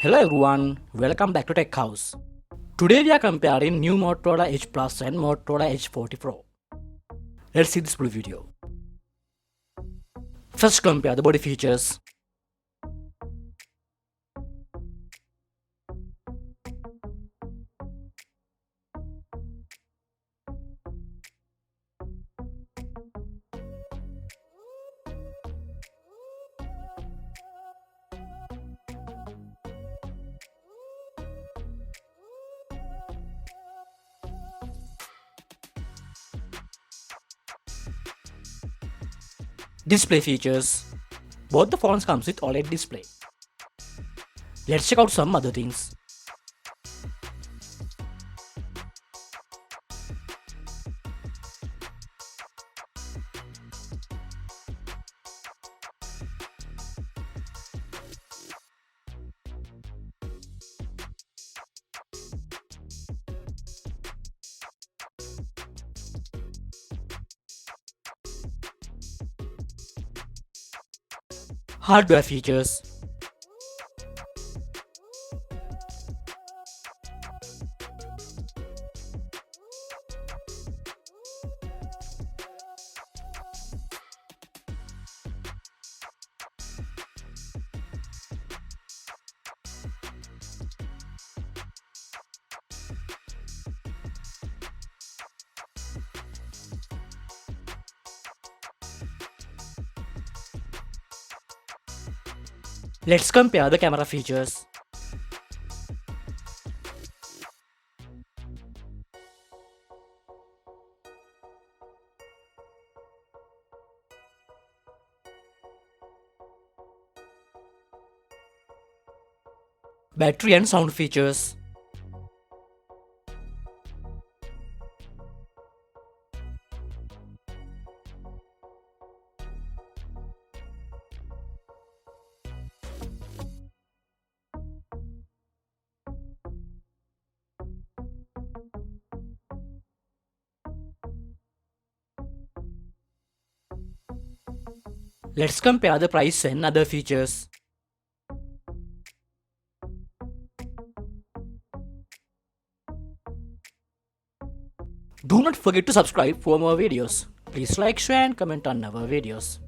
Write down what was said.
Hello everyone, welcome back to Tech House. Today we are comparing new Motorola Edge Plus and Motorola Edge 40 Pro. Let's see this full video. First compare the body features. Display features. Both the phones comes with OLED display. Let's check out some other things. Hardware features. Let's compare the camera features. Battery and sound features. Let's compare the price and other features. Do not forget to subscribe for more videos. Please like, share and comment on our videos.